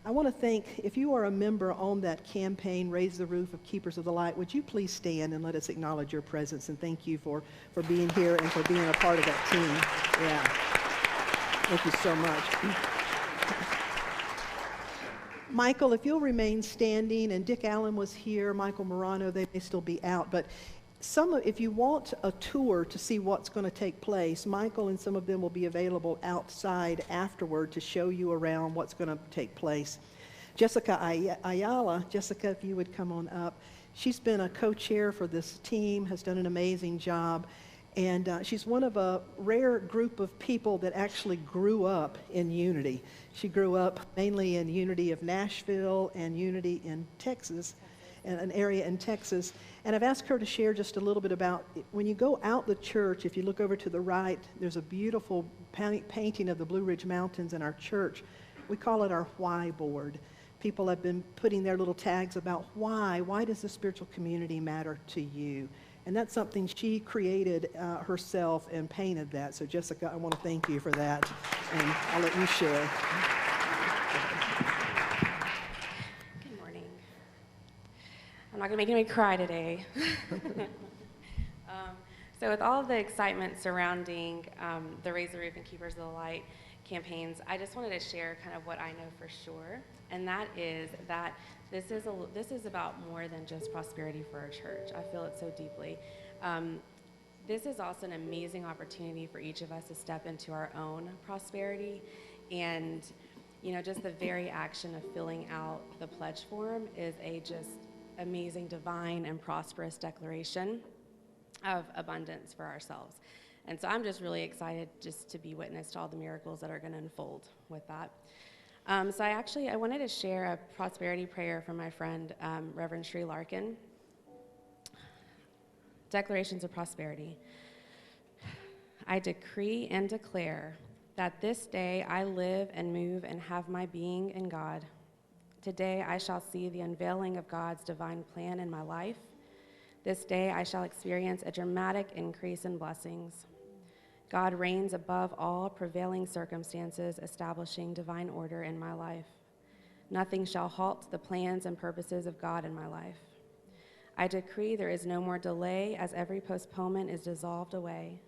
I want to thank, if you are a member on that campaign, Raise the Roof of Keepers of the Light, would you please stand and let us acknowledge your presence, and thank you for being here and for being a part of that team. Yeah. Thank you so much. Michael, if you'll remain standing, and Dick Allen was here, Michael Morano, they may still be out, but if you want a tour to see what's going to take place, Michael and some of them will be available outside afterward to show you around what's going to take place. Jessica Ayala, Jessica, if you would come on up. She's been a co-chair for this team, has done an amazing job, and she's one of a rare group of people that actually grew up in Unity. She grew up mainly in Unity of Nashville and Unity in Texas, and an area in Texas. And I've asked her to share just a little bit about, when you go out the church, if you look over to the right, there's a beautiful painting of the Blue Ridge Mountains in our church. We call it our why board. People have been putting their little tags about why. Why does the spiritual community matter to you? And that's something she created herself and painted that. So Jessica, I want to thank you for that. And I'll let you share. Good morning. I'm not going to make anybody cry today. So with all of the excitement surrounding the Raise the Roof and Keepers of the Light campaigns, I just wanted to share kind of what I know for sure. And that is that this is about more than just prosperity for our church. I feel it so deeply. This is also an amazing opportunity for each of us to step into our own prosperity. And, you know, just the very action of filling out the pledge form is a just amazing, divine, and prosperous declaration of abundance for ourselves. And so I'm just really excited just to be witness to all the miracles that are going to unfold with that. So I wanted to share a prosperity prayer from my friend, Reverend Sri Larkin. Declarations of prosperity. I decree and declare that this day I live and move and have my being in God. Today I shall see the unveiling of God's divine plan in my life. This day I shall experience a dramatic increase in blessings. God reigns above all prevailing circumstances, establishing divine order in my life. Nothing shall halt the plans and purposes of God in my life. I decree there is no more delay as every postponement is dissolved away.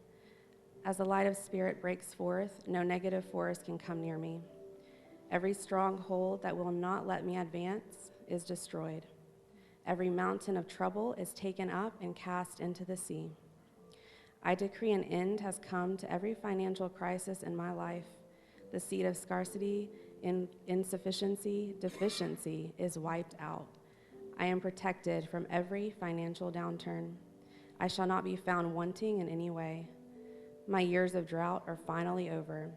As the light of spirit breaks forth, no negative force can come near me. Every stronghold that will not let me advance is destroyed. Every mountain of trouble is taken up and cast into the sea. I decree an end has come to every financial crisis in my life. The seed of scarcity, insufficiency, deficiency is wiped out. I am protected from every financial downturn. I shall not be found wanting in any way. My years of drought are finally over.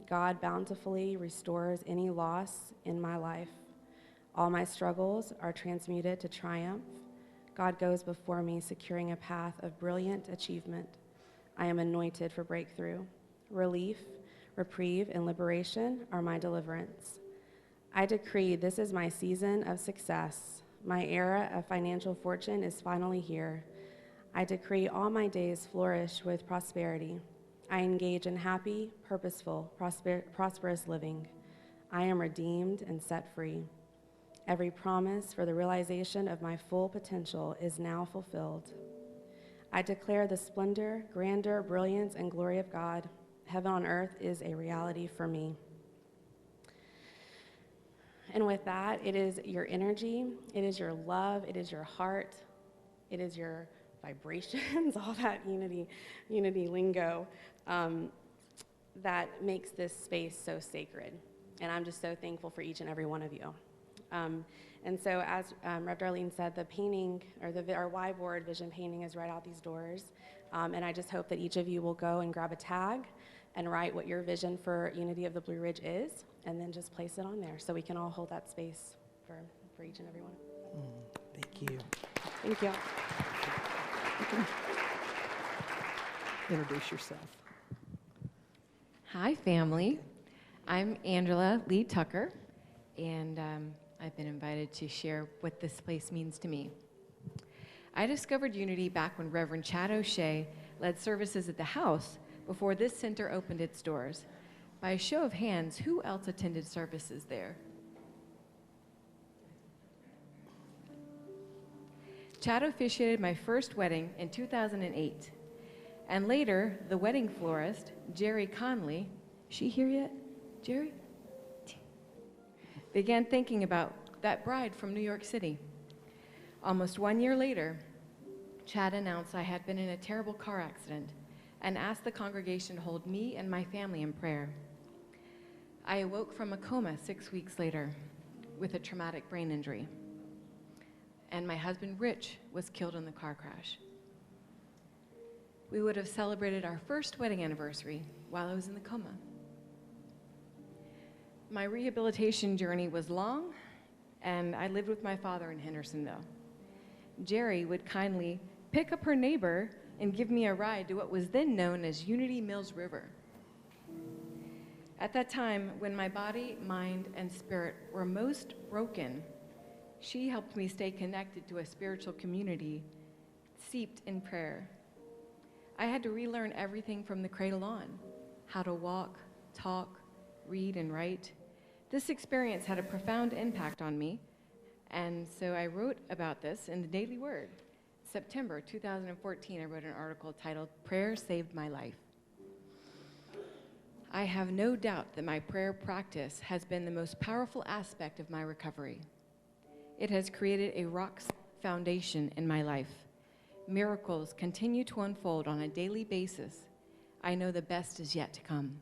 God bountifully restores any loss in my life. All my struggles are transmuted to triumph. God goes before me, securing a path of brilliant achievement. I am anointed for breakthrough. Relief, reprieve, and liberation are my deliverance. I decree this is my season of success. My era of financial fortune is finally here. I decree all my days flourish with prosperity. I engage in happy, purposeful, prosperous living. I am redeemed and set free. Every promise for the realization of my full potential is now fulfilled. I declare the splendor, grandeur, brilliance, and glory of God. Heaven on earth is a reality for me. And with that, it is your energy, it is your love, it is your heart, it is your vibrations, all that unity lingo that makes this space so sacred. And I'm just so thankful for each and every one of you. And so as Rev Darlene said, the painting, or our Y board vision painting is right out these doors. And I just hope that each of you will go and grab a tag and write what your vision for Unity of the Blue Ridge is, and then just place it on there so we can all hold that space for each and every one. Thank you. Thank you. Introduce yourself. Hi, family. I'm Angela Lee Tucker, and I've been invited to share what this place means to me. I discovered Unity back when Reverend Chad O'Shea led services at the house before this center opened its doors. By a show of hands, who else attended services there? Chad officiated my first wedding in 2008. And later, the wedding florist, Jerry Conley, is she here yet? Jerry? Began thinking about that bride from New York City. Almost 1 year later, Chad announced I had been in a terrible car accident and asked the congregation to hold me and my family in prayer. I awoke from a coma 6 weeks later with a traumatic brain injury. And my husband, Rich, was killed in the car crash. We would have celebrated our first wedding anniversary while I was in the coma. My rehabilitation journey was long, and I lived with my father in Hendersonville. Jerry would kindly pick up her neighbor and give me a ride to what was then known as Unity Mills River. At that time, when my body, mind, and spirit were most broken, she helped me stay connected to a spiritual community steeped in prayer. I had to relearn everything from the cradle on, how to walk, talk, read, and write. This experience had a profound impact on me, and so I wrote about this in the Daily Word. September 2014, I wrote an article titled, "Prayer Saved My Life." I have no doubt that my prayer practice has been the most powerful aspect of my recovery. It has created a rock foundation in my life. Miracles continue to unfold on a daily basis. I know the best is yet to come.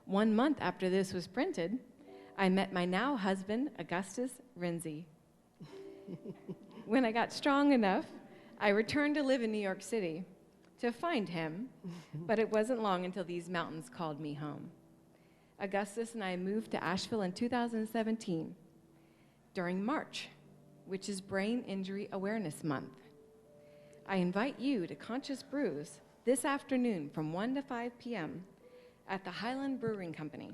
1 month after this was printed, I met my now husband, Augustus Renzi. When I got strong enough, I returned to live in New York City to find him, but it wasn't long until these mountains called me home. Augustus and I moved to Asheville in 2017 during March, which is Brain Injury Awareness Month. I invite you to Conscious Brews this afternoon from 1 to 5 p.m. at the Highland Brewing Company,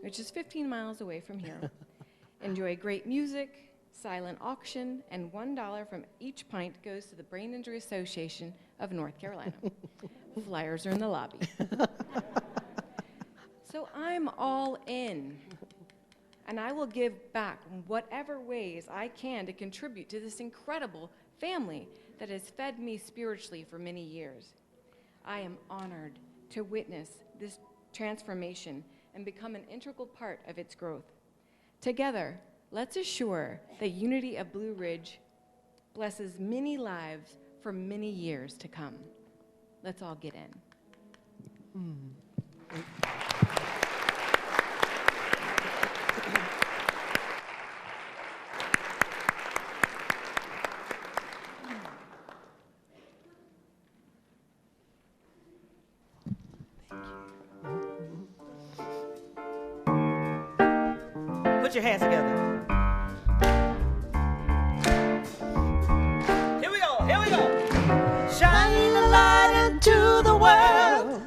which is 15 miles away from here. Enjoy great music, silent auction, and $1 from each pint goes to the Brain Injury Association of North Carolina. Flyers are in the lobby. So I'm all in, and I will give back in whatever ways I can to contribute to this incredible family that has fed me spiritually for many years. I am honored to witness this transformation and become an integral part of its growth. Together, let's assure that Unity of Blue Ridge blesses many lives for many years to come. Let's all get in. Put your hands together. Here we go, here we go. Shine the light into the world.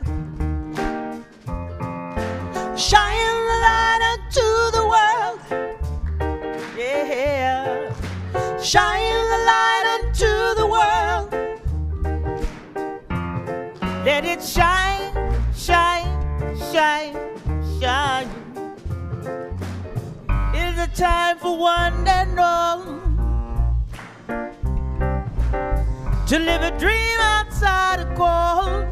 Shine the light into the world. Yeah. Shine the light into the world. Let it shine, shine, shine, shine. It's a time for one and all to live a dream outside a cold.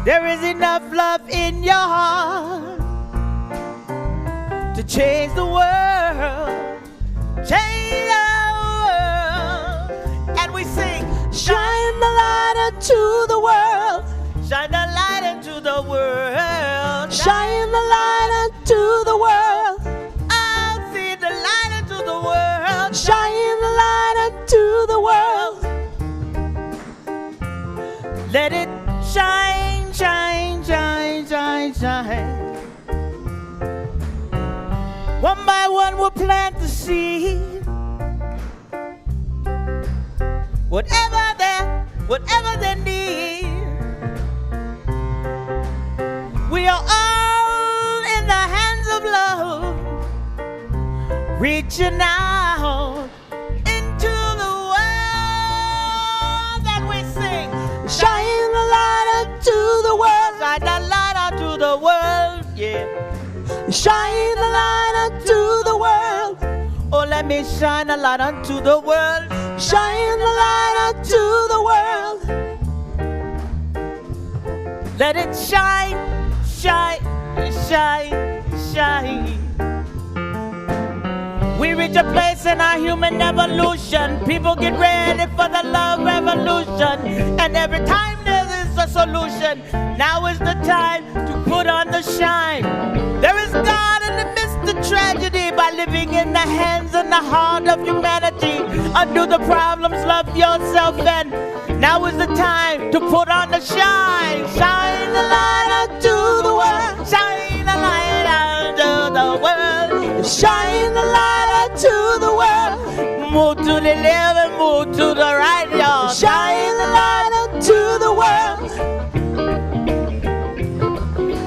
There is enough love in your heart to change the world, change the world. And we sing, shine the light into the world, shine the light into the world, shine the light into the world. I'll see the light into the world, shine the light into the world. Let it shine, shine, shine, shine, shine. One by one we'll plant the seed. Whatever they need. We are all in the hands of love, reaching out into the world that we sing. Shine the light unto the world, shine the light unto the world, yeah. Shine the light unto the world. Oh, let me shine a light unto the world. Shine the light unto the world. Let it shine, shine, shine, shine. We reach a place in our human evolution. People get ready for the love revolution. And every time there is a solution, now is the time to put on the shine. There is God in the midst of tragedy by living in the hands and the heart of humanity. Undo the problems, love yourself, and now is the time to put on the shine. Shine the light unto the world. Shine the light unto the world. Shine the light unto the world. Move to the left and move to the right, y'all. Shine the light unto the world.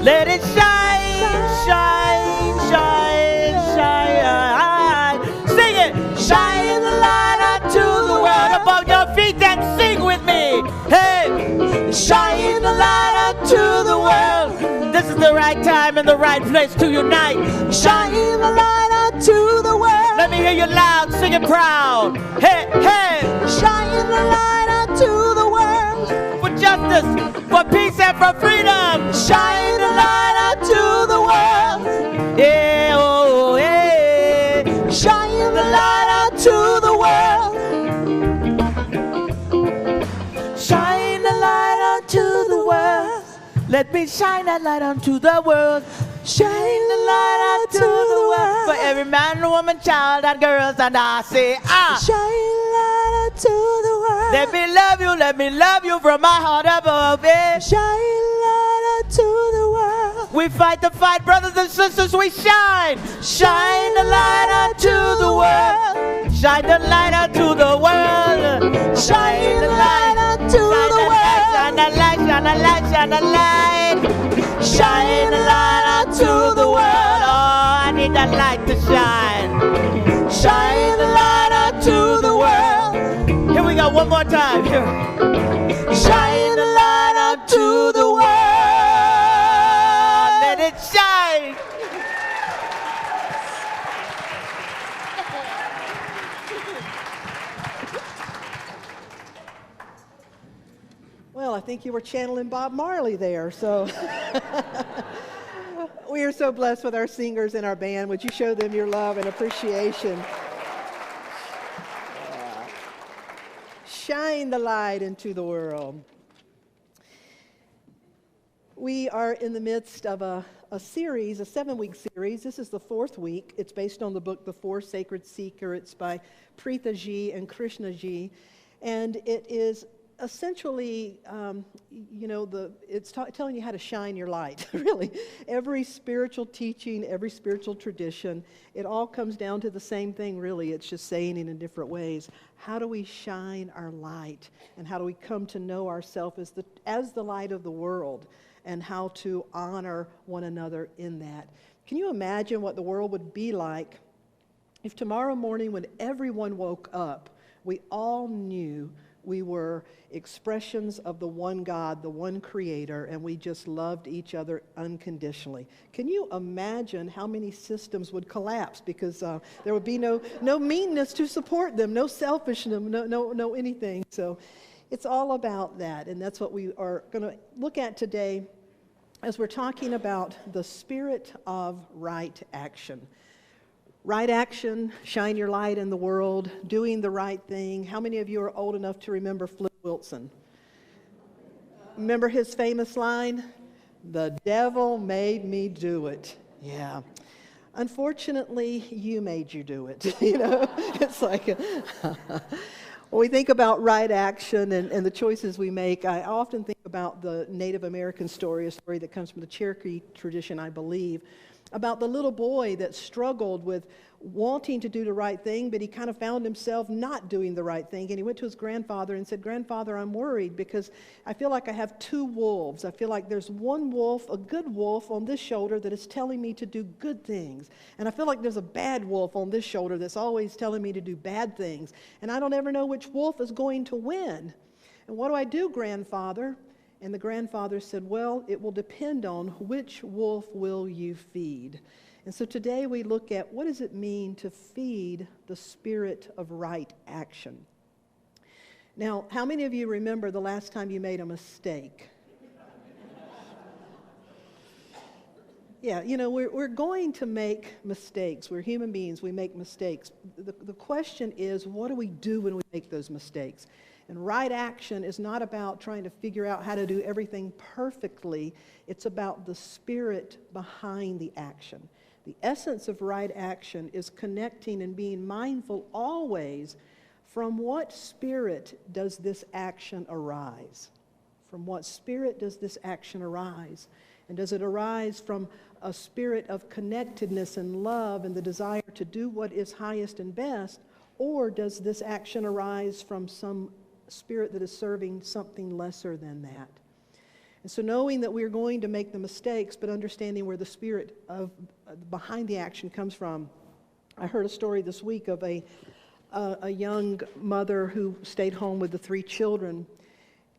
Let it shine, shine, shine, shine. Sing it. Shine the light unto the world. Above your feet and sing with me. Hey, shine the light unto the world. This is the right time and the right place to unite. Shine the light unto the world. Let me hear you loud, sing it proud. Hey, hey. Shine the light unto the world. For justice, for peace and for freedom. Shine the light unto the world. Yeah, oh, yeah. Shine the light unto the world. Shine the light unto the world. Let me shine that light unto the world. Shine the light unto the world. For every man, woman, child, and girls, and I say, ah. Shine the light unto the world. Let me love you from my heart above it. Shine the light unto the world. We fight the fight, brothers and sisters, we shine. Shine the light unto the world. Shine the light unto the world. Shine the light unto the world. Shine the light, shine the light, shine the light. Shine the light unto the world. Oh, I need that light to shine. Shine the light unto the world. Here we go, one more time. Here. Shine the light unto the world. Let it shine. Well, I think you were channeling Bob Marley there, so we are so blessed with our singers and our band. Would you show them your love and appreciation? Yeah. Shine the light into the world. We are in the midst of a series, a 7-week series. This is the 4th week. It's based on the book The Four Sacred Seeker. It's by Preetha Ji and Krishna Ji. And it is essentially, it's telling you how to shine your light, really. Every spiritual teaching, every spiritual tradition, it all comes down to the same thing, really. It's just saying it in different ways. How do we shine our light? And how do we come to know ourselves as the light of the world? And how to honor one another in that. Can you imagine what the world would be like if tomorrow morning when everyone woke up, we all knew we were expressions of the one God, the one Creator, and we just loved each other unconditionally? Can you imagine how many systems would collapse because there would be no meanness to support them, no selfishness, no anything. So it's all about that, and that's what we are going to look at today as we're talking about the spirit of right action. Right action, shine your light in the world, doing the right thing. How many of you are old enough to remember Flip Wilson? Remember his famous line? The devil made me do it. Yeah. Unfortunately, you made you do it. It's like, when we think about right action and the choices we make, I often think about the Native American story, a story that comes from the Cherokee tradition, I believe, about the little boy that struggled with wanting to do the right thing, but he kind of found himself not doing the right thing. And he went to his grandfather and said, "Grandfather, I'm worried because I feel like I have two wolves. I feel like there's one wolf, a good wolf on this shoulder that is telling me to do good things. And I feel like there's a bad wolf on this shoulder that's always telling me to do bad things. And I don't ever know which wolf is going to win. And what do I do, grandfather?" And the grandfather said, well, it will depend on which wolf will you feed. And so today we look at what does it mean to feed the spirit of right action. Now, how many of you remember the last time you made a mistake? Yeah, you know, we're going to make mistakes. We're human beings. We make mistakes. The question is, what do we do when we make those mistakes? And right action is not about trying to figure out how to do everything perfectly. It's about the spirit behind the action. The essence of right action is connecting and being mindful always from what spirit does this action arise? From what spirit does this action arise? And does it arise from a spirit of connectedness and love and the desire to do what is highest and best? Or does this action arise from some spirit that is serving something lesser than that? And so knowing that we're going to make the mistakes, but understanding where the spirit of behind the action comes from. I heard a story this week of a young mother who stayed home with the 3 children.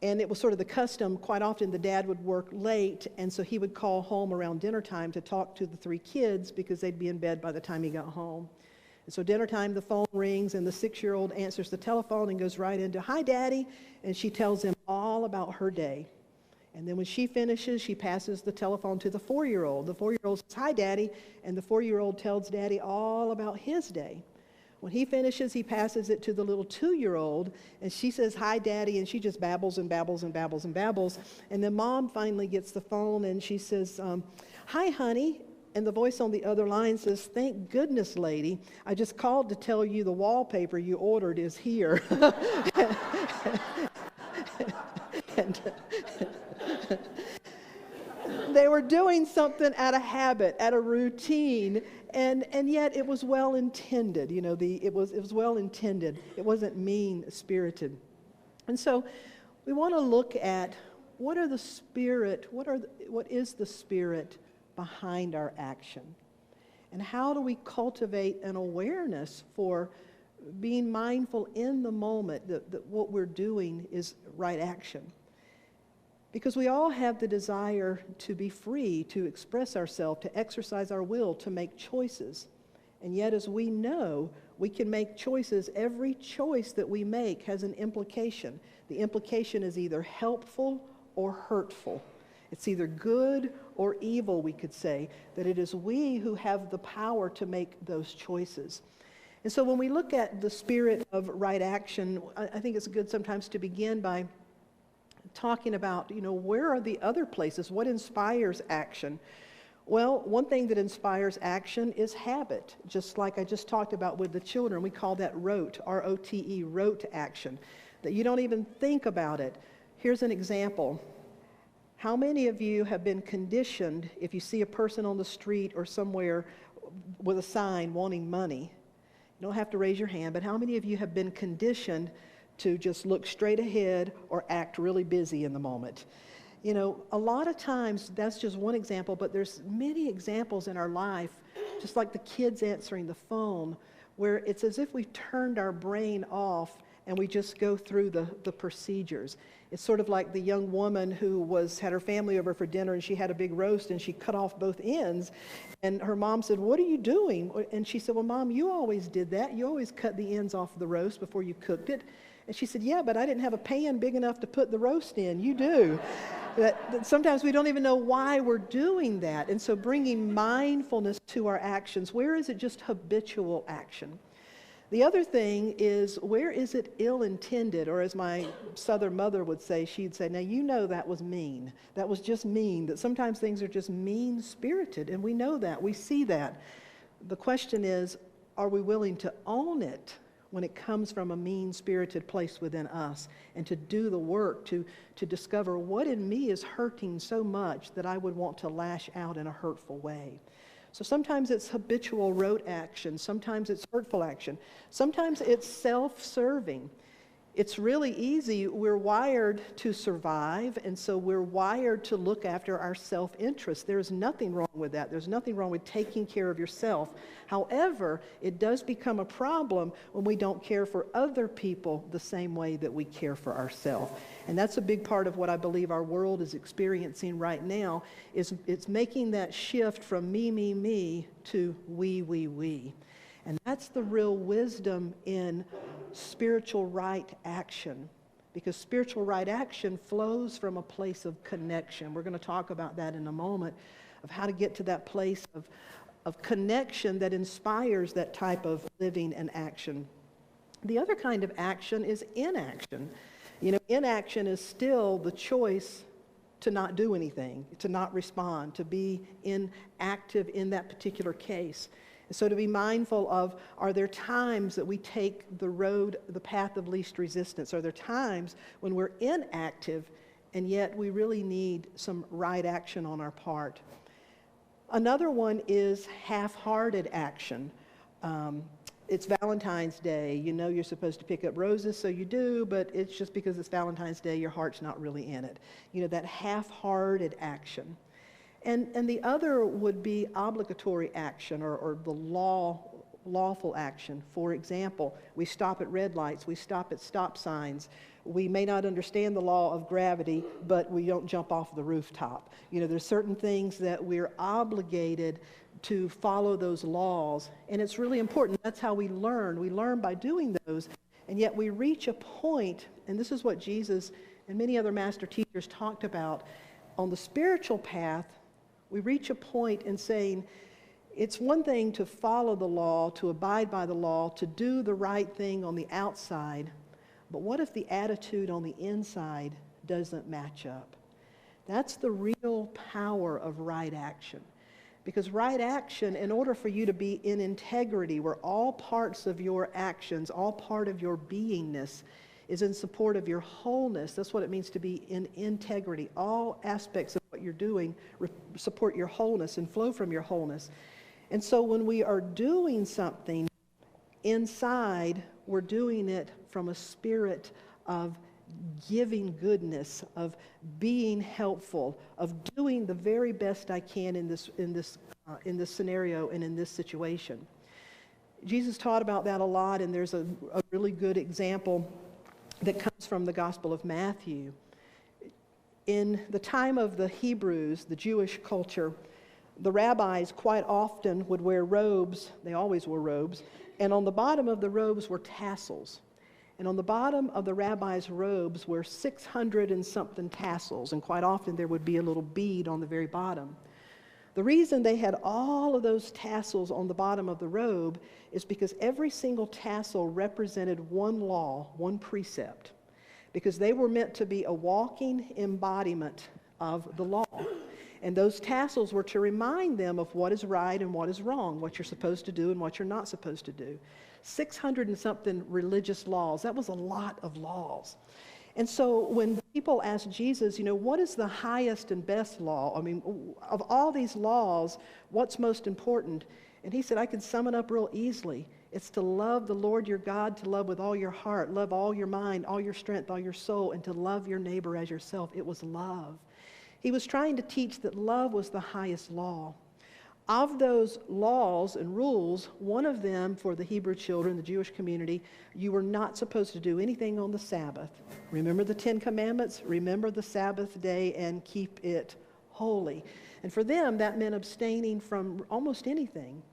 And it was sort of the custom, quite often the dad would work late, and so he would call home around dinner time to talk to the 3 kids because they'd be in bed by the time he got home. And so dinner time, the phone rings, and the 6-year-old answers the telephone and goes right into, "Hi, Daddy," and she tells him all about her day. And then when she finishes, she passes the telephone to the 4-year-old. The 4-year-old says, "Hi, Daddy," and the 4-year-old tells Daddy all about his day. When he finishes, he passes it to the little 2-year-old, and she says, "Hi, Daddy," and she just babbles and babbles and babbles and babbles. And then Mom finally gets the phone, and she says, "Hi, honey." And the voice on the other line says, "Thank goodness, lady. I just called to tell you the wallpaper you ordered is here." And they were doing something out of habit, out of routine, and yet it was well intended. You know, it was well intended. It wasn't mean spirited. And so we want to look at what is the spirit behind our action, and how do we cultivate an awareness for being mindful in the moment that what we're doing is right action. Because we all have the desire to be free, to express ourselves, to exercise our will, to make choices. And yet, as we know, we can make choices. Every choice that we make has an implication. The implication is either helpful or hurtful. It's either good or evil, we could say, that it is we who have the power to make those choices. And so when we look at the spirit of right action, I think it's good sometimes to begin by talking about, you know, where are the other places? What inspires action? Well, one thing that inspires action is habit, just like I just talked about with the children. We call that rote, R-O-T-E, rote action, that you don't even think about it. Here's an example. How many of you have been conditioned, if you see a person on the street or somewhere with a sign wanting money, you don't have to raise your hand, but how many of you have been conditioned to just look straight ahead or act really busy in the moment? You know, a lot of times, that's just one example, but there's many examples in our life, just like the kids answering the phone, where it's as if we've turned our brain off and we just go through the procedures. It's sort of like the young woman who had her family over for dinner, and she had a big roast and she cut off both ends, and her mom said, "What are you doing?" And she said, "Well, Mom, you always did that. You always cut the ends off the roast before you cooked it." And she said, "Yeah, but I didn't have a pan big enough to put the roast in. You do." that sometimes we don't even know why we're doing that. And so bringing mindfulness to our actions, where is it just habitual action? The other thing is, where is it ill-intended? Or as my Southern mother would say, she'd say, "Now you know that was mean. That was just mean." That sometimes things are just mean-spirited, and we know that. We see that. The question is, are we willing to own it when it comes from a mean-spirited place within us, and to do the work to discover what in me is hurting so much that I would want to lash out in a hurtful way? So sometimes it's habitual rote action, sometimes it's hurtful action, sometimes it's self-serving. It's really easy. We're wired to survive, and so we're wired to look after our self-interest. There's nothing wrong with that. There's nothing wrong with taking care of yourself. However, it does become a problem when we don't care for other people the same way that we care for ourselves. And that's a big part of what I believe our world is experiencing right now, is it's making that shift from me to we. And that's the real wisdom in spiritual right action, because spiritual right action flows from a place of connection. We're going to talk about that in a moment, of how to get to that place of connection that inspires that type of living and action. The other kind of action is inaction. You know, inaction is still the choice to not do anything, to not respond, to be inactive in that particular case. So to be mindful of, are there times that we take the path of least resistance? Are there times when we're inactive and yet we really need some right action on our part? Another one is half-hearted action. It's Valentine's Day. You know you're supposed to pick up roses, so you do, but it's just because it's Valentine's Day, your heart's not really in it. You know, that half-hearted action. And the other would be obligatory action, or the lawful action. For example, we stop at red lights, we stop at stop signs. We may not understand the law of gravity, but we don't jump off the rooftop. You know, there's certain things that we're obligated to follow those laws, and it's really important. That's how we learn. We learn by doing those, and yet we reach a point, and this is what Jesus and many other master teachers talked about, on the spiritual path. We reach a point in saying, it's one thing to follow the law, to abide by the law, to do the right thing on the outside, but what if the attitude on the inside doesn't match up? That's the real power of right action. Because right action, in order for you to be in integrity, where all parts of your actions, all part of your beingness is in support of your wholeness, that's what it means to be in integrity. All aspects of what you're doing support your wholeness and flow from your wholeness. And so when we are doing something inside, we're doing it from a spirit of giving goodness, of being helpful, of doing the very best I can in this scenario and in this situation. Jesus taught about that a lot, and there's a really good example that comes from the Gospel of Matthew. In the time of the Hebrews, the Jewish culture, the rabbis quite often would wear robes. They always wore robes. And on the bottom of the robes were tassels. And on the bottom of the rabbis' robes were 600 and something tassels. And quite often there would be a little bead on the very bottom. The reason they had all of those tassels on the bottom of the robe is because every single tassel represented one law, one precept, because they were meant to be a walking embodiment of the law. And those tassels were to remind them of what is right and what is wrong, what you're supposed to do and what you're not supposed to do. 600 and something religious laws. That was a lot of laws. And so when people ask Jesus, you know, what is the highest and best law? I mean, of all these laws, what's most important? And he said, I can sum it up real easily. It's to love the Lord your God, to love with all your heart, love all your mind, all your strength, all your soul, and to love your neighbor as yourself. It was love. He was trying to teach that love was the highest law. Of those laws and rules, one of them for the Hebrew children, the Jewish community, you were not supposed to do anything on the Sabbath. Remember the 10 Commandments? Remember the Sabbath day and keep it holy. And for them, that meant abstaining from almost anything.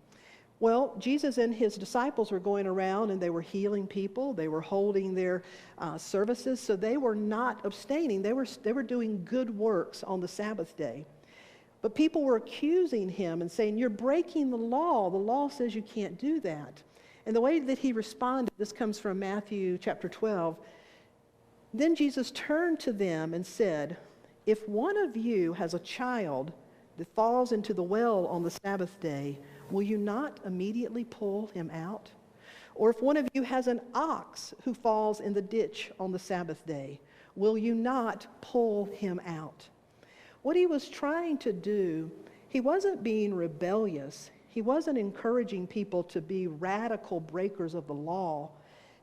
Well, Jesus and his disciples were going around and they were healing people. They were holding their services, so they were not abstaining. They were doing good works on the Sabbath day. But people were accusing him and saying, you're breaking the law. The law says you can't do that. And the way that he responded, this comes from Matthew chapter 12. Then Jesus turned to them and said, if one of you has a child that falls into the well on the Sabbath day, will you not immediately pull him out? Or if one of you has an ox who falls in the ditch on the Sabbath day, will you not pull him out? What he was trying to do, he wasn't being rebellious. He wasn't encouraging people to be radical breakers of the law.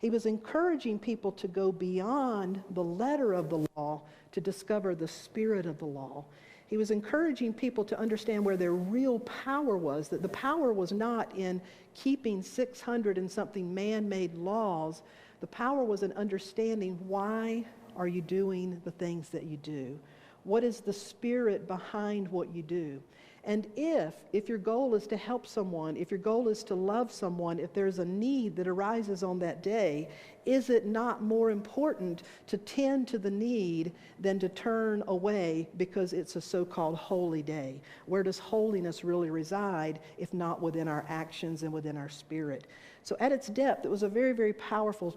He was encouraging people to go beyond the letter of the law to discover the spirit of the law. He was encouraging people to understand where their real power was, that the power was not in keeping 600 and something man-made laws. The power was in understanding, why are you doing the things that you do? What is the spirit behind what you do? And if your goal is to help someone, if your goal is to love someone, if there's a need that arises on that day, is it not more important to tend to the need than to turn away because it's a so-called holy day? Where does holiness really reside if not within our actions and within our spirit? So at its depth, it was a very, very powerful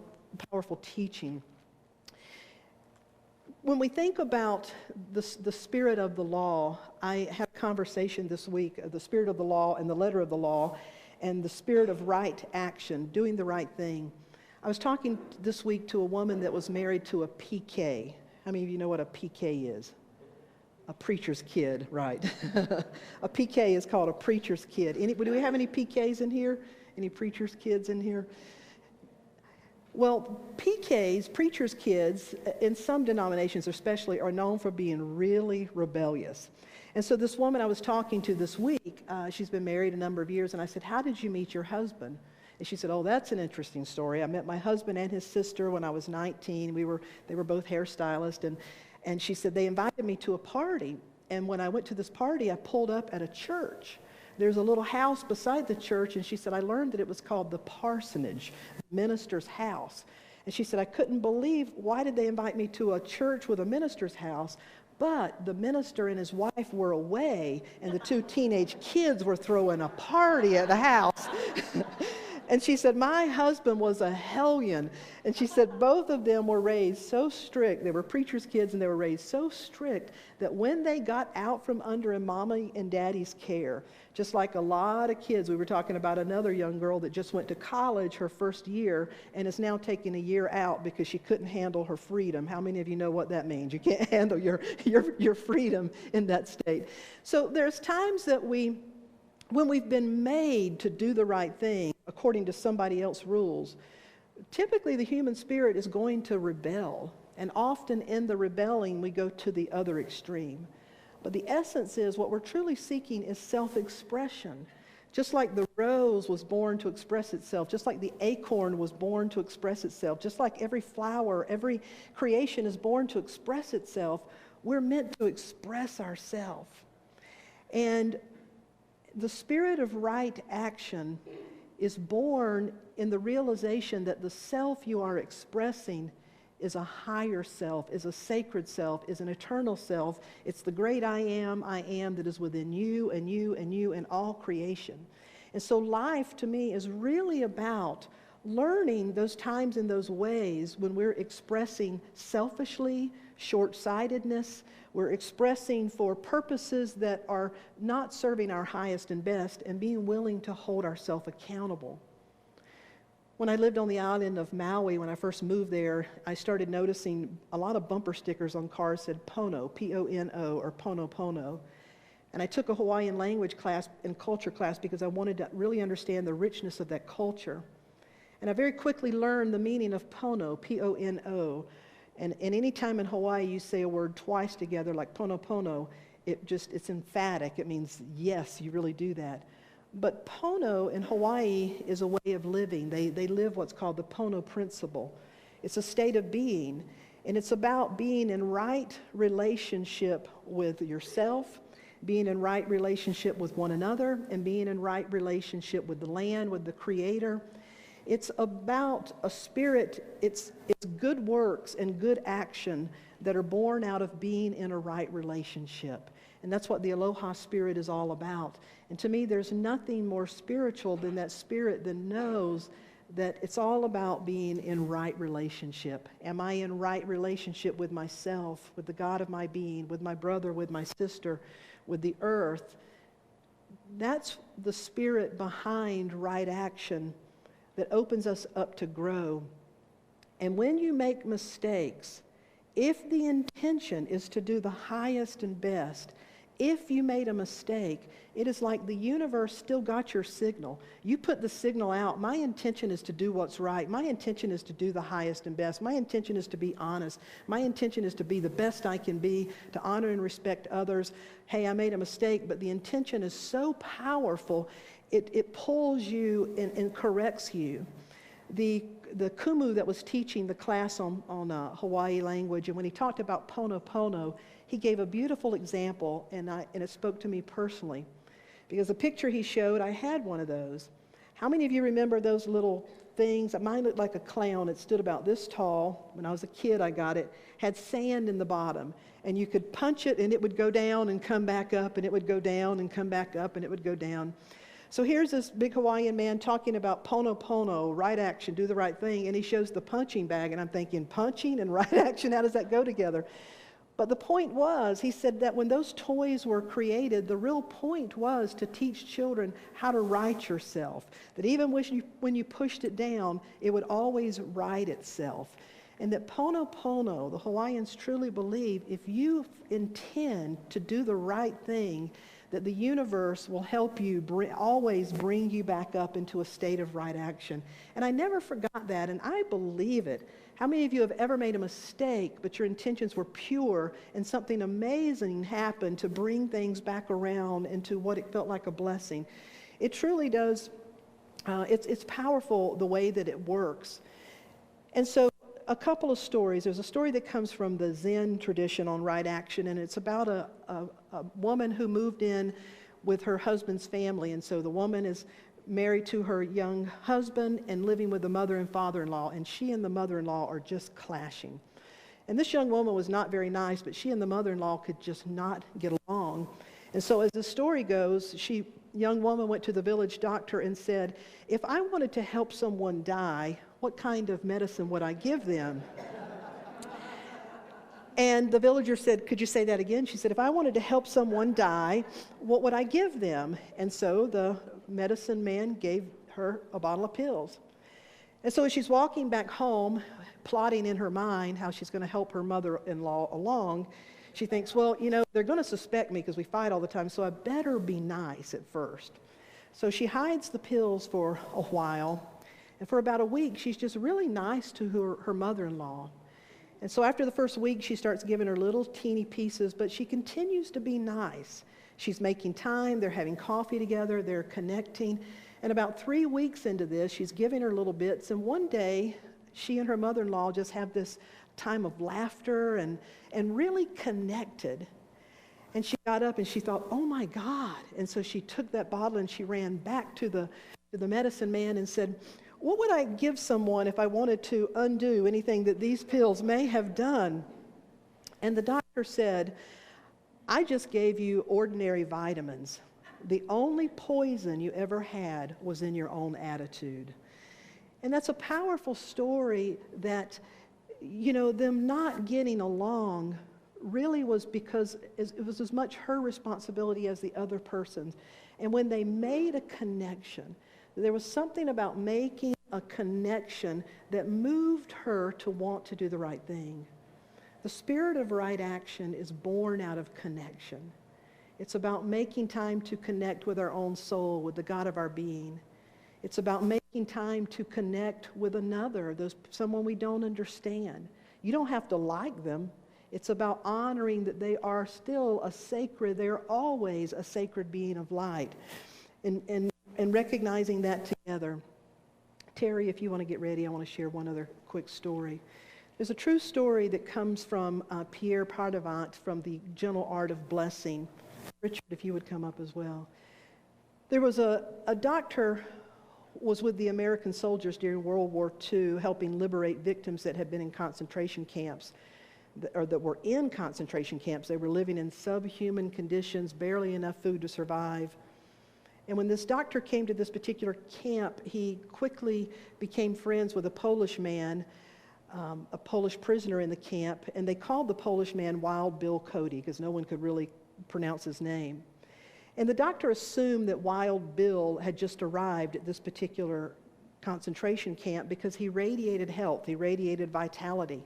teaching. When we think about the spirit of the law, I had a conversation this week, the spirit of the law and the letter of the law, and the spirit of right action, doing the right thing. I was talking this week to a woman that was married to a PK. How many of you know what a PK is? A preacher's kid, right. A PK is called a preacher's kid. Do we have any PKs in here? Any preacher's kids in here? Well, PKs, preachers' kids, in some denominations especially, are known for being really rebellious. And so this woman I was talking to this week, she's been married a number of years, and I said, how did you meet your husband? And she said, oh, that's an interesting story. I met my husband and his sister when I was 19. They were both hairstylists, and she said, they invited me to a party. And when I went to this party, I pulled up at a church. There's a little house beside the church, and she said, I learned that it was called the parsonage, the minister's house. And she said, I couldn't believe, why did they invite me to a church with a minister's house? But the minister and his wife were away, and the two teenage kids were throwing a party at the house. And she said, my husband was a hellion. And she said both of them were raised so strict. They were preacher's kids, and they were raised so strict that when they got out from under mommy and daddy's care, just like a lot of kids, we were talking about another young girl that just went to college her first year and is now taking a year out because she couldn't handle her freedom. How many of you know what that means? You can't handle your freedom in that state. So there's times that when we've been made to do the right thing according to somebody else's rules, typically the human spirit is going to rebel. And often in the rebelling, we go to the other extreme. But the essence is what we're truly seeking is self-expression. Just like the rose was born to express itself, just like the acorn was born to express itself, just like every flower, every creation is born to express itself, we're meant to express ourselves. And the spirit of right action is born in the realization that the self you are expressing is a higher self, is a sacred self, is an eternal self. It's the great I am that is within you and you and you and all creation. And so life to me is really about learning those times and those ways when we're expressing selfishly, short-sightedness, we're expressing for purposes that are not serving our highest and best, and being willing to hold ourselves accountable. When I lived on the island of Maui, when I first moved there, I started noticing a lot of bumper stickers on cars said Pono, P-O-N-O, or Pono Pono. And I took a Hawaiian language class and culture class because I wanted to really understand the richness of that culture. And I very quickly learned the meaning of Pono, P-O-N-O. And any time in Hawaii you say a word twice together, like Pono Pono, it's emphatic. It means, yes, you really do that. But Pono in Hawaii is a way of living. They live what's called the Pono principle. It's a state of being, and it's about being in right relationship with yourself, being in right relationship with one another, and being in right relationship with the land, with the Creator. It's about a spirit, it's good works and good action that are born out of being in a right relationship. And that's what the Aloha spirit is all about. And to me, there's nothing more spiritual than that spirit that knows that it's all about being in right relationship. Am I in right relationship with myself, with the God of my being, with my brother, with my sister, with the earth? That's the spirit behind right action that opens us up to grow. And when you make mistakes, if the intention is to do the highest and best, If you made a mistake, it is like the universe still got your signal. You put the signal out. My intention is to do what's right. My intention is to do the highest and best. My intention is to be honest. My intention is to be the best I can be, to honor and respect others. Hey, I made a mistake, but the intention is so powerful, it pulls you and corrects you. The kumu that was teaching the class on Hawaii language, and when he talked about pono, he gave a beautiful example, and it spoke to me personally. Because the picture he showed, I had one of those. How many of you remember those little things? Mine looked like a clown. It stood about this tall. When I was a kid, I got it. Had sand in the bottom. And you could punch it, and it would go down and come back up, and it would go down and come back up, and it would go down. So here's this big Hawaiian man talking about pono, right action, do the right thing, and he shows the punching bag, and I'm thinking, punching and right action, how does that go together? But the point was, he said that when those toys were created, the real point was to teach children how to right yourself. That even when you pushed it down, it would always right itself. And that pono, the Hawaiians truly believe, if you intend to do the right thing, that the universe will help you always bring you back up into a state of right action. And I never forgot that, and I believe it. How many of you have ever made a mistake, but your intentions were pure, and something amazing happened to bring things back around into what it felt like a blessing? It truly does. It's powerful the way that it works. And so a couple of stories. There's a story that comes from the Zen tradition on right action, and it's about a woman who moved in with her husband's family. And so the woman is married to her young husband and living with the mother and father-in-law, and she and the mother-in-law are just clashing. And this young woman was not very nice, but she and the mother-in-law could just not get along. And so as the story goes, young woman went to the village doctor and said, if I wanted to help someone die, what kind of medicine would I give them? And the villager said, could you say that again? She said, if I wanted to help someone die, what would I give them? And so the medicine man gave her a bottle of pills. And so as she's walking back home, plotting in her mind how she's going to help her mother-in-law along, she thinks, well, they're going to suspect me because we fight all the time, so I better be nice at first. So she hides the pills for a while, and for about a week, she's just really nice to her mother-in-law. And so after the first week, she starts giving her little teeny pieces, but she continues to be nice. She's making time, they're having coffee together, they're connecting. And about 3 weeks into this, she's giving her little bits, and one day, she and her mother-in-law just have this time of laughter and really connected. And she got up and she thought, oh my God. And so she took that bottle and she ran back to the medicine man and said, what would I give someone if I wanted to undo anything that these pills may have done? And the doctor said, I just gave you ordinary vitamins. The only poison you ever had was in your own attitude. And that's a powerful story that, them not getting along really was because it was as much her responsibility as the other person's. And when they made a connection, there was something about making a connection that moved her to want to do the right thing. The spirit of right action is born out of connection. It's about making time to connect with our own soul, with the God of our being. It's about making time to connect with another, someone we don't understand. You don't have to like them. It's about honoring that they are still they're always a sacred being of light. And recognizing that together. Terry, if you want to get ready, I want to share one other quick story. There's a true story that comes from Pierre Pardavant from The Gentle Art of Blessing. Richard, if you would come up as well. There was a doctor was with the American soldiers during World War II, helping liberate victims that had been in concentration camps, or that were in concentration camps. They were living in subhuman conditions, barely enough food to survive. And when this doctor came to this particular camp, he quickly became friends with a Polish man, a Polish prisoner in the camp, and they called the Polish man Wild Bill Cody because no one could really pronounce his name. And the doctor assumed that Wild Bill had just arrived at this particular concentration camp because he radiated health, he radiated vitality.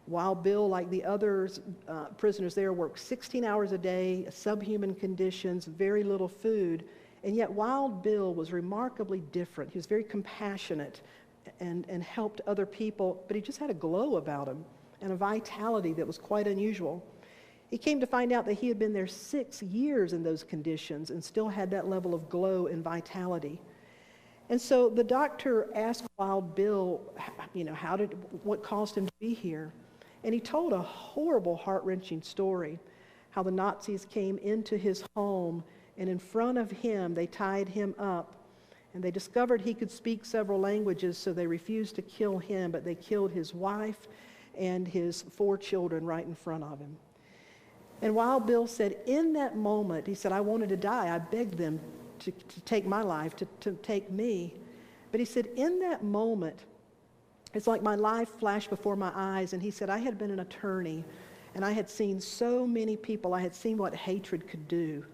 Wild Bill, like the others prisoners there, worked 16 hours a day, subhuman conditions, very little food. And yet Wild Bill was remarkably different. He was very compassionate and helped other people, but he just had a glow about him and a vitality that was quite unusual. He came to find out that he had been there 6 years in those conditions and still had that level of glow and vitality. And so the doctor asked Wild Bill, what caused him to be here? And he told a horrible, heart-wrenching story, how the Nazis came into his home, and in front of him, they tied him up, and they discovered he could speak several languages, so they refused to kill him, but they killed his wife and his 4 children right in front of him. And Wild Bill said, in that moment, he said, I wanted to die. I begged them to take my life, to take me. But he said, in that moment, it's like my life flashed before my eyes, and he said, I had been an attorney, and I had seen so many people. I had seen what hatred could do.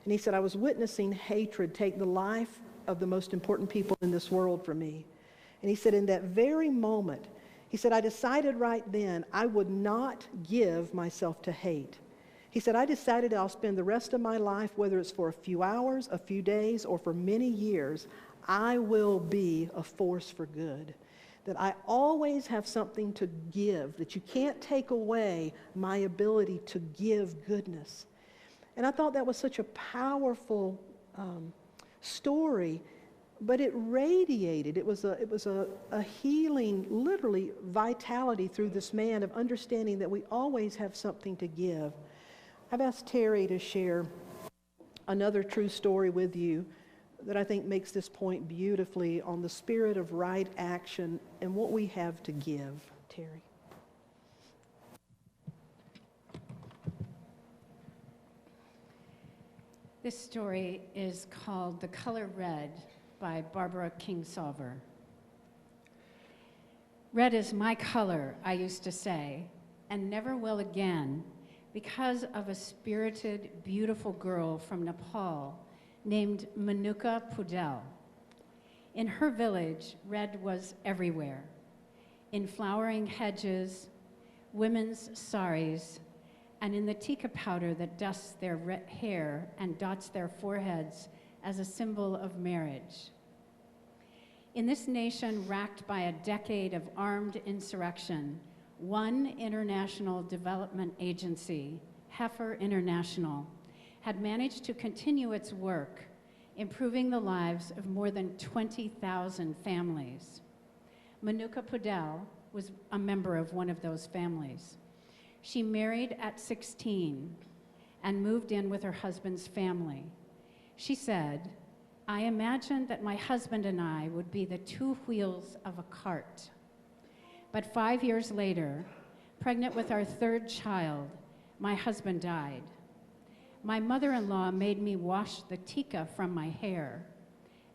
And he said, I was witnessing hatred take the life of the most important people in this world from me. And he said, in that very moment, he said, I decided right then I would not give myself to hate. He said, I decided I'll spend the rest of my life, whether it's for a few hours, a few days, or for many years, I will be a force for good. That I always have something to give, that you can't take away my ability to give goodness. And I thought that was such a powerful story, but it radiated. It was a healing, literally, vitality through this man of understanding that we always have something to give. I've asked Terry to share another true story with you that I think makes this point beautifully on the spirit of right action and what we have to give. Terry. This story is called The Color Red by Barbara Kingsolver. Red is my color, I used to say, and never will again, because of a spirited, beautiful girl from Nepal named Manuka Pudel. In her village, red was everywhere. In flowering hedges, women's saris, and in the tika powder that dusts their hair and dots their foreheads as a symbol of marriage. In this nation racked by a decade of armed insurrection, one international development agency, Heifer International, had managed to continue its work, improving the lives of more than 20,000 families. Manuka Pudel was a member of one of those families. She married at 16 and moved in with her husband's family. She said, I imagined that my husband and I would be the 2 wheels of a cart. But 5 years later, pregnant with our 3rd child, my husband died. My mother-in-law made me wash the tika from my hair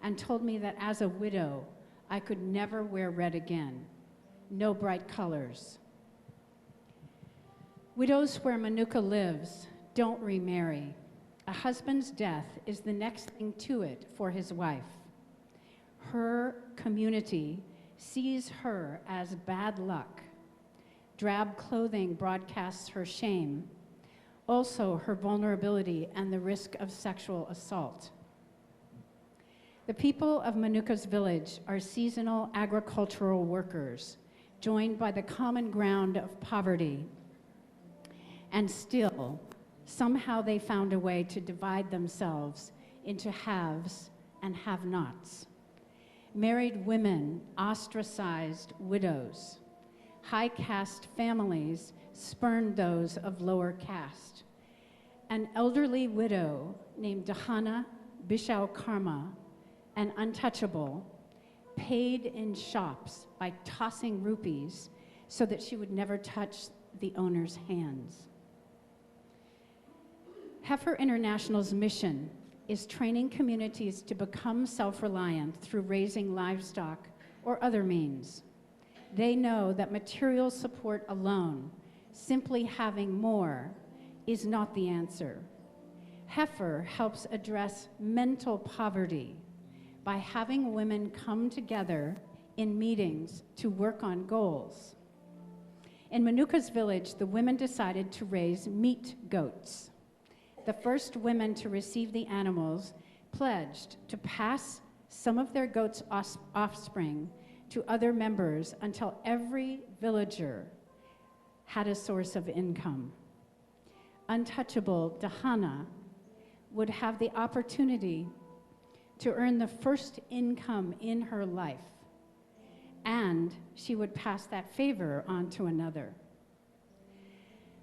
and told me that as a widow, I could never wear red again. No bright colors. Widows where Manuka lives don't remarry. A husband's death is the next thing to it for his wife. Her community sees her as bad luck. Drab clothing broadcasts her shame, also her vulnerability and the risk of sexual assault. The people of Manuka's village are seasonal agricultural workers, joined by the common ground of poverty. And still, somehow they found a way to divide themselves into haves and have-nots. Married women ostracized widows. High caste families spurned those of lower caste. An elderly widow named Dahana Bishau Karma, an untouchable, paid in shops by tossing rupees so that she would never touch the owner's hands. Heifer International's mission is training communities to become self-reliant through raising livestock or other means. They know that material support alone, simply having more, is not the answer. Heifer helps address mental poverty by having women come together in meetings to work on goals. In Manuka's village, the women decided to raise meat goats. The first women to receive the animals pledged to pass some of their goats' offspring to other members until every villager had a source of income. Untouchable Dahana would have the opportunity to earn the first income in her life, and she would pass that favor on to another.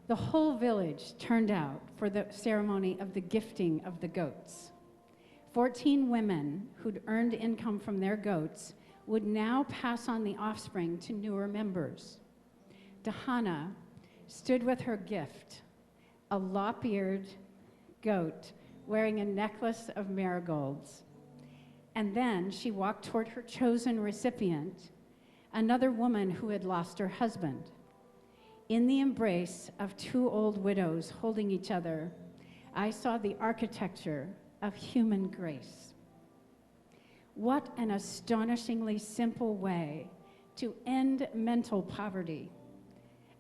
The whole village turned out for the ceremony of the gifting of the goats. 14 women who'd earned income from their goats would now pass on the offspring to newer members. Dahana stood with her gift, a lop-eared goat wearing a necklace of marigolds. And then she walked toward her chosen recipient, another woman who had lost her husband. In the embrace of two old widows holding each other, I saw the architecture of human grace. What an astonishingly simple way to end mental poverty.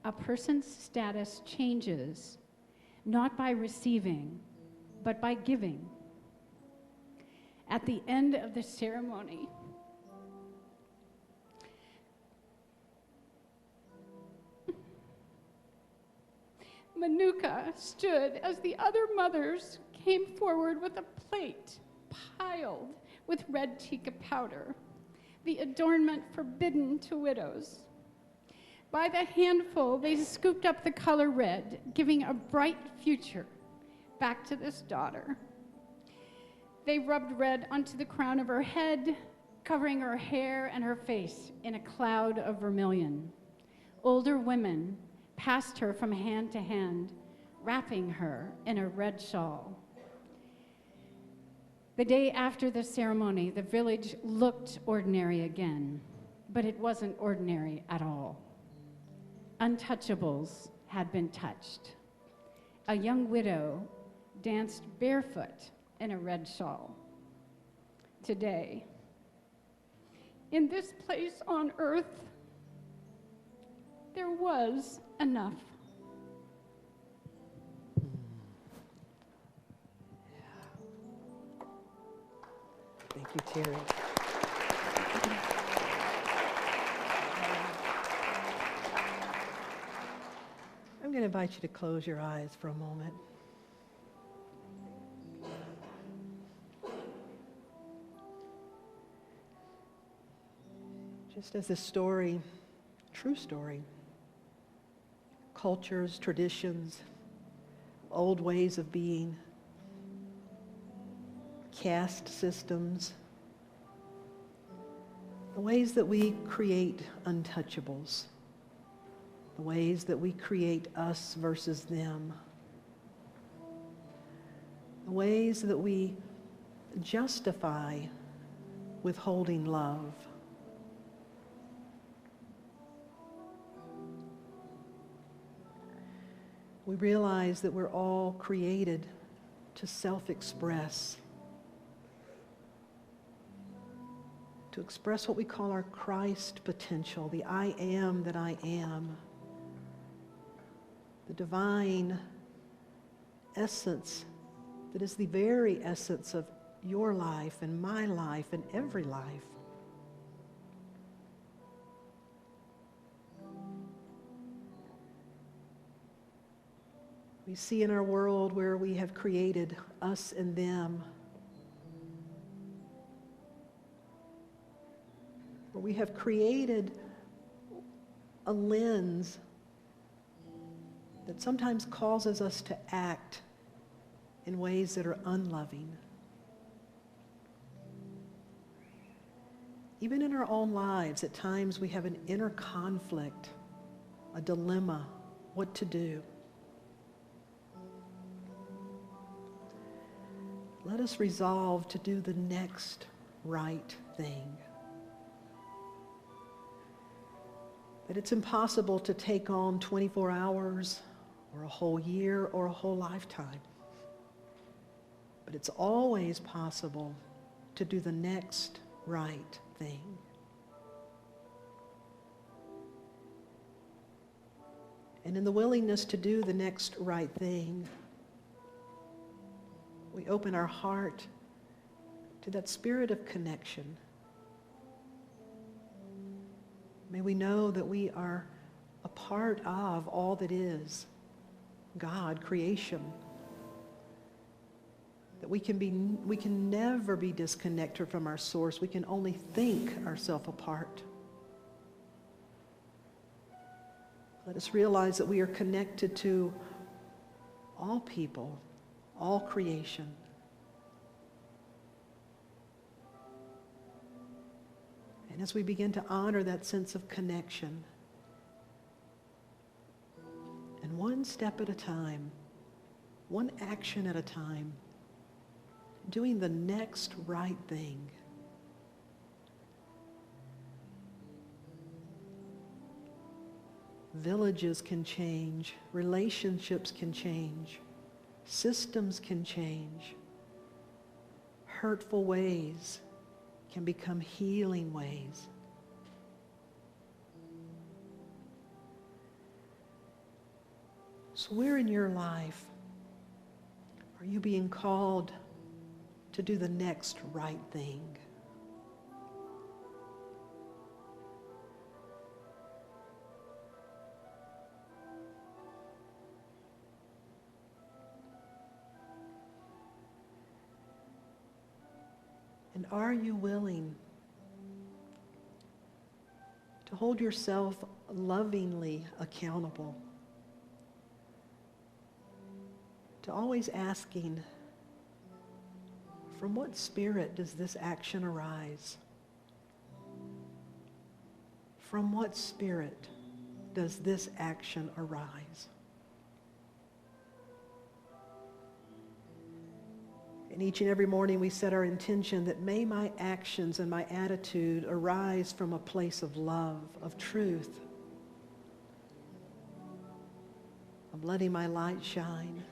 A person's status changes not by receiving, but by giving. At the end of the ceremony, Manuka stood as the other mothers came forward with a plate piled with red tika powder, the adornment forbidden to widows. By the handful, they scooped up the color red, giving a bright future back to this daughter. They rubbed red onto the crown of her head, covering her hair and her face in a cloud of vermilion. Older women passed her from hand to hand, wrapping her in a red shawl. The day after the ceremony, the village looked ordinary again, but it wasn't ordinary at all. Untouchables had been touched. A young widow danced barefoot in a red shawl. Today, in this place on earth, there was enough. Thank you, Terry. I'm going to invite you to close your eyes for a moment. Just as this story, true story, cultures, traditions, old ways of being, caste systems, the ways that we create untouchables, the ways that we create us versus them, the ways that we justify withholding love. We realize that we're all created to self-express, to express what we call our Christ potential, the I am that I am, the divine essence that is the very essence of your life and my life and every life. We see in our world where we have created us and them, where we have created a lens that sometimes causes us to act in ways that are unloving. Even in our own lives, at times we have an inner conflict, a dilemma, what to do. Let us resolve to do the next right thing. That it's impossible to take on 24 hours or a whole year or a whole lifetime. But it's always possible to do the next right thing. And in the willingness to do the next right thing, we open our heart to that spirit of connection. May we know that we are a part of all that is God, creation. That we can never be disconnected from our source. We can only think ourselves apart. Let us realize that we are connected to all people, all creation. And as we begin to honor that sense of connection, and one step at a time, one action at a time, doing the next right thing. Villages can change, relationships can change, systems can change. Hurtful ways can become healing ways. So where in your life are you being called to do the next right thing? And are you willing to hold yourself lovingly accountable? To always asking, from what spirit does this action arise? From what spirit does this action arise? And each and every morning we set our intention that may my actions and my attitude arise from a place of love, of truth, of letting my light shine.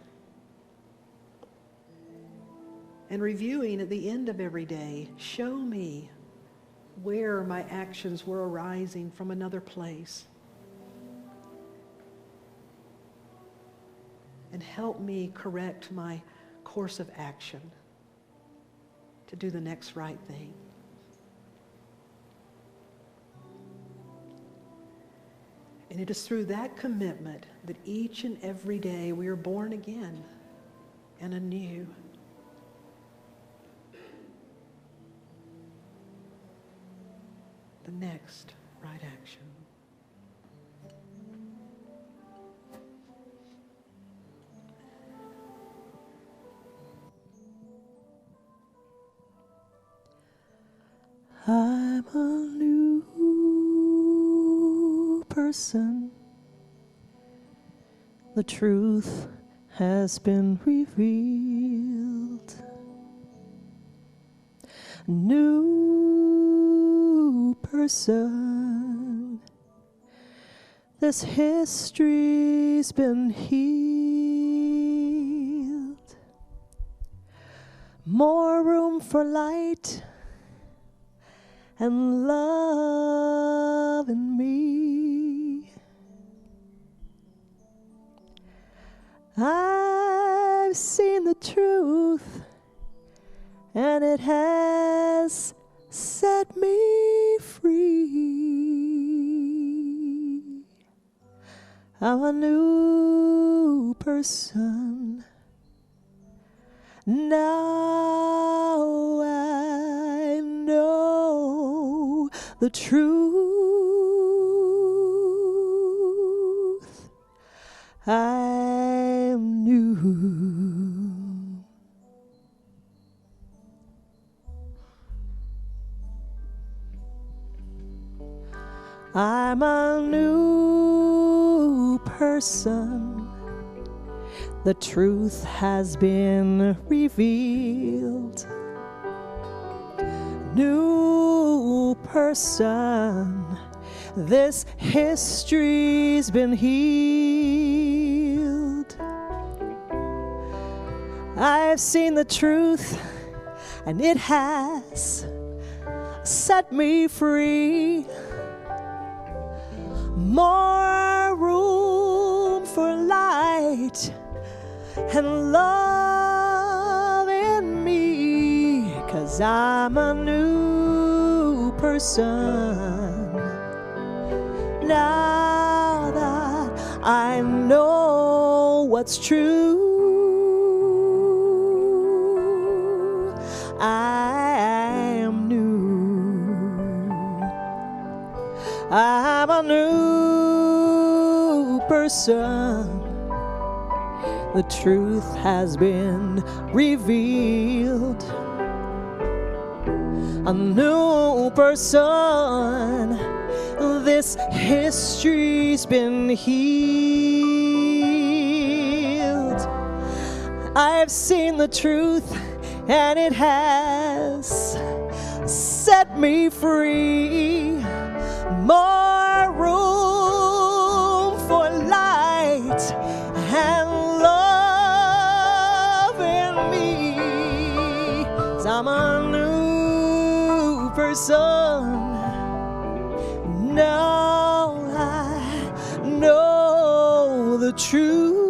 And reviewing at the end of every day, show me where my actions were arising from another place. And help me correct my course of action to do the next right thing. And it is through that commitment that each and every day we are born again and anew. The next right action. I'm a new person. The truth has been revealed. New person. This history's been healed. More room for light and love in me. I've seen the truth, and it has set me free. I'm a new person. Now I know the truth. I'm new. I'm a new person. The truth has been revealed. New person. This history's been healed. I've seen the truth, and it has set me free. More room light and love in me, 'cause I'm a new person now that I know what's true. I am new. I'm a new person. The truth has been revealed. A new person. This history's been healed. I've seen the truth and it has set me free. More room for light and love in me. 'Cause I'm a new person. Now I know the truth.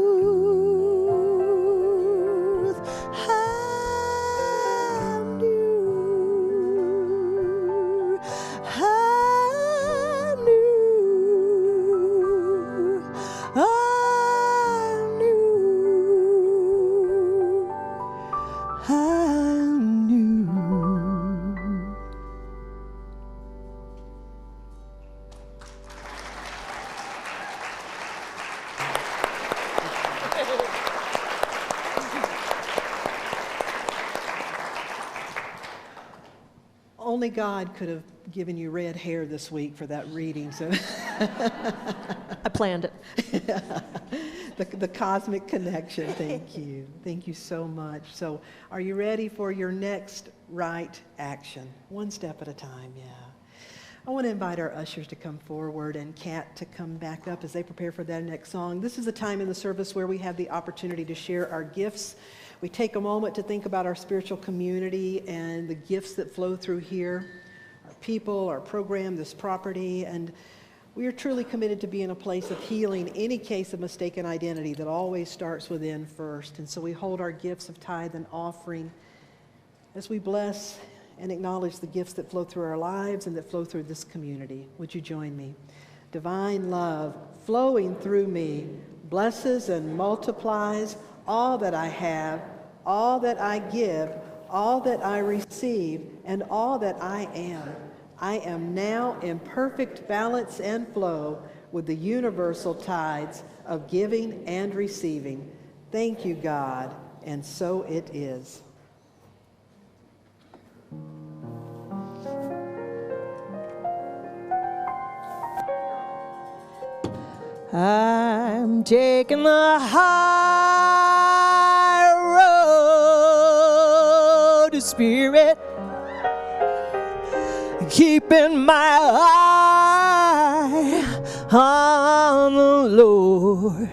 I'm new. I'm new. I'm new. I'm new. Only God could have given you red hair this week for that reading. So I planned it. the cosmic connection. Thank you. Thank you so much. So are you ready for your next right action? One step at a time, yeah. I want to invite our ushers to come forward and Kat to come back up as they prepare for that next song. This is a time in the service where we have the opportunity to share our gifts. We take a moment to think about our spiritual community and the gifts that flow through here, our people, our program, this property, and we are truly committed to be in a place of healing any case of mistaken identity that always starts within first. And so we hold our gifts of tithe and offering as we bless and acknowledge the gifts that flow through our lives and that flow through this community. Would you join me? Divine love flowing through me blesses and multiplies all that I have, all that I give, all that I receive, and all that I am. I am now in perfect balance and flow with the universal tides of giving and receiving. Thank you, God, and so it is. I'm taking the high road to Spirit, keeping my eye on the Lord.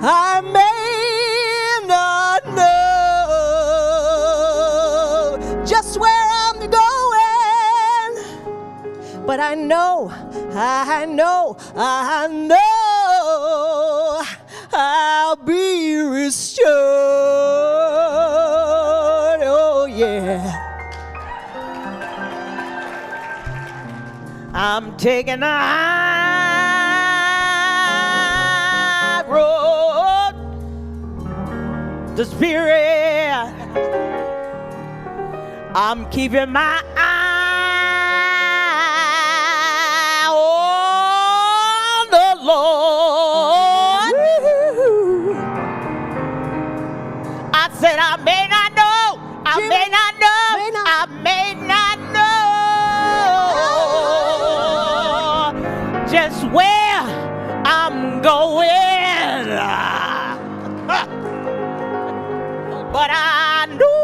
I may not know just where I'm going, but I know I'll be restored. Oh yeah. I'm taking the high road to Spirit. I'm keeping my eye on the Lord. I said I may not know, I may not know, I may not know just where I'm going, but I know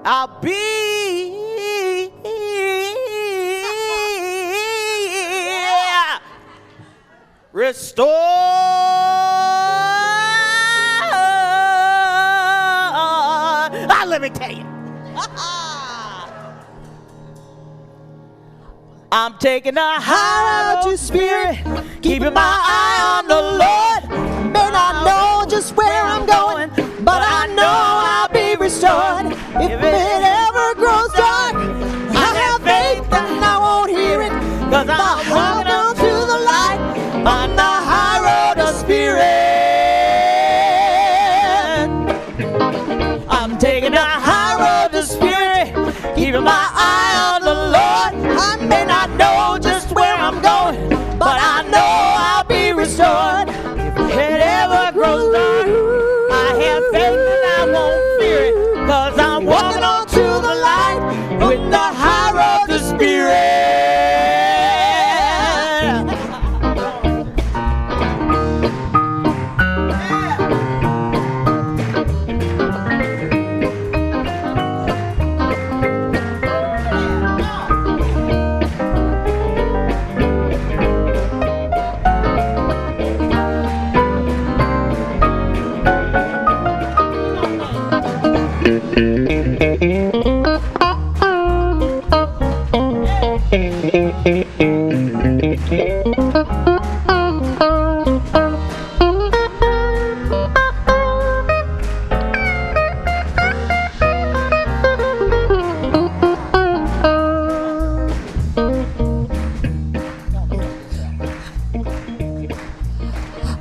I'll be restored. Let me tell you. I'm taking a high road to spirit, keeping my eye on the Lord. May not know just where I'm going, but I know I'll be restored. If it ever grows dark, I have faith and I won't hear it, 'cause I'm walking on to the light on the high road of spirit. I'm taking a high road to spirit, keeping my eye on the Lord. I may not know just where I'm going, but I know I'll be restored. If it ever grows dark, I have faith and I won't fear it, 'cause I'm walking on to the light with the high road to spirit.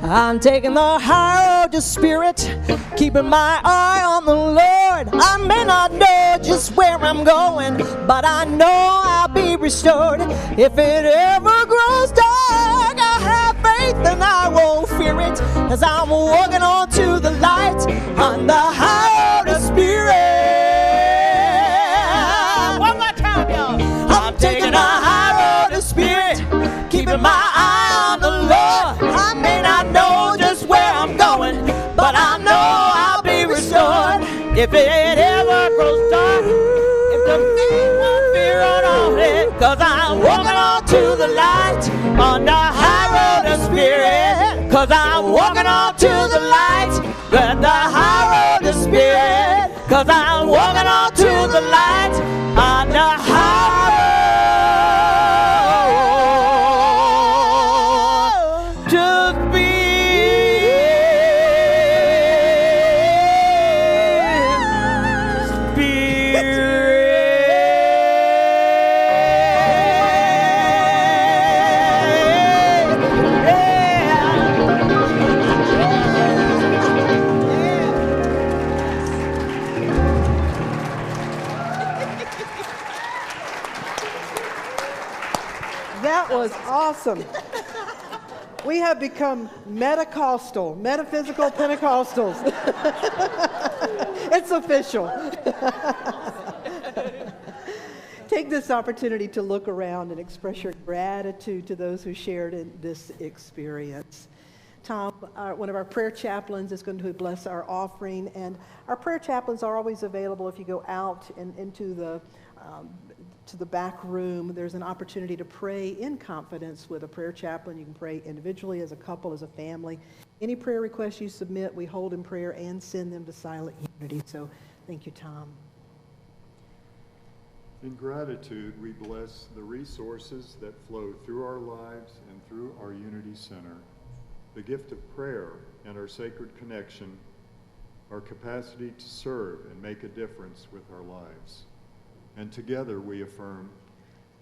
I'm taking the high road to spirit, keeping my eye on the Lord. I may not know just where I'm going, but I know I'll be restored. If it ever grows dark, I have faith and I won't fear it, 'cause I'm walking on to the light on the high road to spirit. One more time, y'all. I'm taking a high road to spirit, keeping my eye on the Lord. I may not know just where I'm going, but I know I'll be restored. If it ever grows dark, if the feet won't fear on it, 'cause I'm walking on to the light on the high road of spirit. 'Cause I'm walking on to the light with the high road of spirit. 'Cause I'm walking on to the light on the high road to spirit. That was awesome. We have become metacostal, metaphysical Pentecostals. It's official. Take this opportunity to look around and express your gratitude to those who shared in this experience. Tom, one of our prayer chaplains, is going to bless our offering, and our prayer chaplains are always available if you go out and into the to the back room. There's an opportunity to pray in confidence with a prayer chaplain. You can pray individually, as a couple, as a family. Any prayer requests you submit, we hold in prayer and send them to Silent Unity. So thank you, Tom. In gratitude, we bless the resources that flow through our lives and through our Unity Center. The gift of prayer and our sacred connection, our capacity to serve and make a difference with our lives. And together we affirm,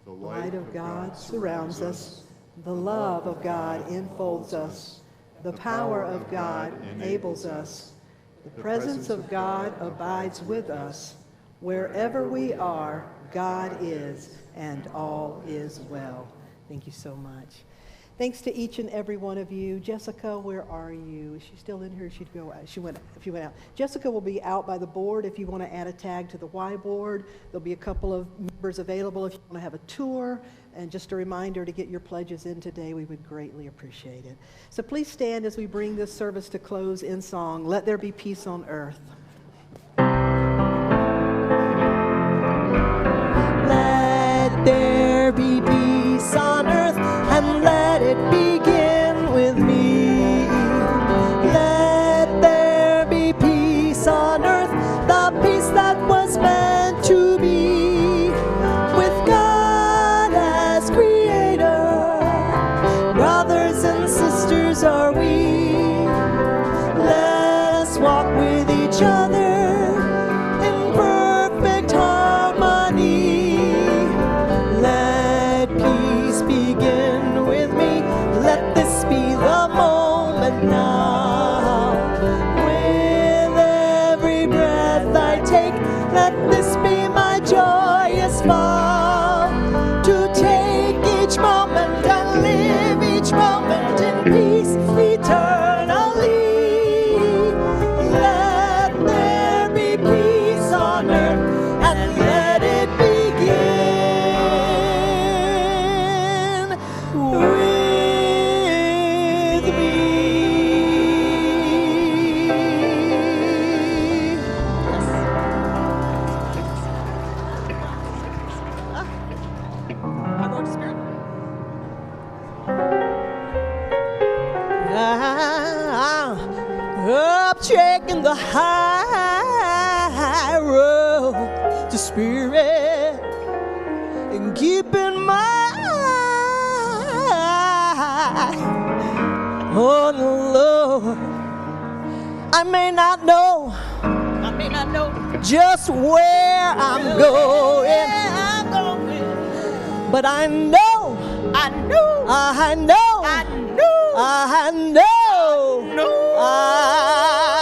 the light of God surrounds us, the love of God enfolds us, the power of God enables us, the presence of God abides with us. Wherever we are, God is, and all is well. Thank you so much. Thanks to each and every one of you. Jessica, where are you? Is she still in here? She'd go. She went out. Jessica will be out by the board if you want to add a tag to the Y board. There'll be a couple of members available if you want to have a tour. And just a reminder to get your pledges in today. We would greatly appreciate it. So please stand as we bring this service to close in song, Let There Be Peace on Earth. Let there be peace on earth, and let it begin with me. Let there be peace on earth, the peace that was meant to be, with God as creator. walk with each other in perfect harmony. Let peace begin with me. Let this be the moment now. With every breath I take, let this be my joyous vow. To take each moment and live each moment in peace eternally. Let there be peace on earth and let it begin with me. Up checking the high road to spirit and keeping my eye on the Lord. I may not know just where I'm going, but I know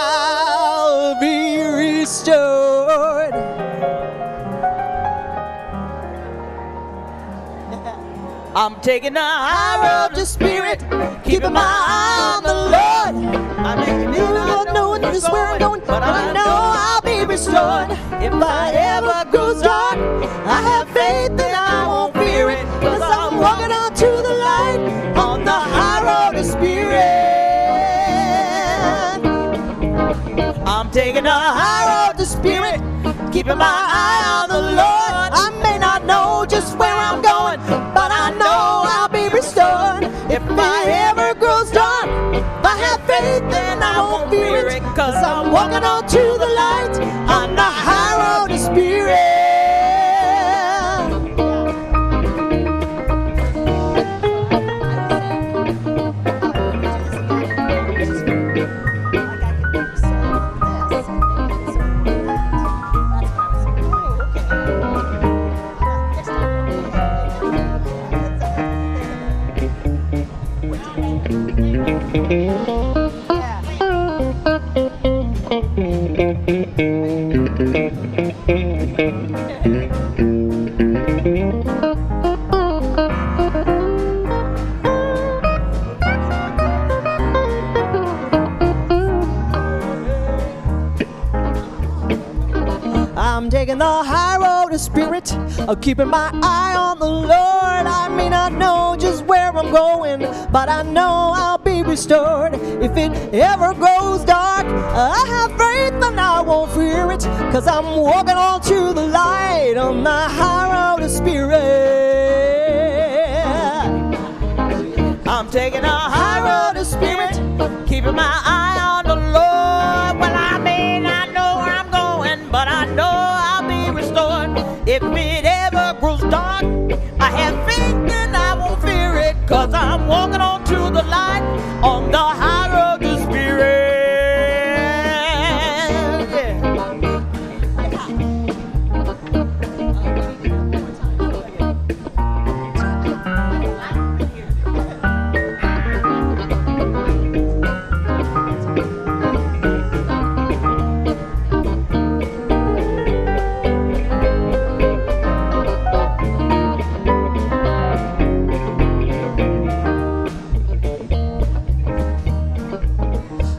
I'll be restored. I'm taking the high road to spirit, keeping my eye on the Lord. I may not know just where I'm going, but I know I'll be restored. If I ever grow dark, I have faith that I won't fear it, 'cause I'm walking on to the light on the high road to spirit. I'm taking the high road to spirit, keeping my eye on the Lord. I may not know just where I'm going, but I know I'll be restored. If I ever grows dark, I have faith then I won't fear it, 'cause I'm walking on to the light on the high road to spirit. I'm taking the high road to spirit, keeping my eye on the Lord. I may not know just where I'm going, but I know I'll be restored. If it ever grows dark, I have faith and I won't fear it, 'cause I'm walking on to the light on the high road to spirit. I'm taking a high road to spirit, keeping my eye on the Lord. Well, I may not know where I'm going, but I know I'll be restored. If it ever grows dark, I have faith and I won't fear it, 'cause I'm walking on to the light on the high road to spirit.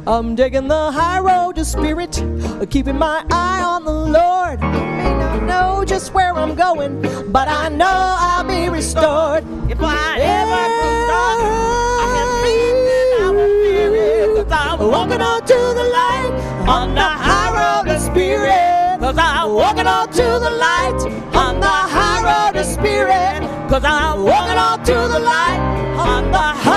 I'm taking the high road to spirit, keeping my eye on the Lord. I may not know just where I'm going, but I know I'll be restored. If I ever grow dark, I have faith and I won't fear it, 'cause I'm walking on to the light on the high road to spirit. 'Cause I'm walking on to the light on the high road to spirit. 'Cause I'm walking on to the light on the high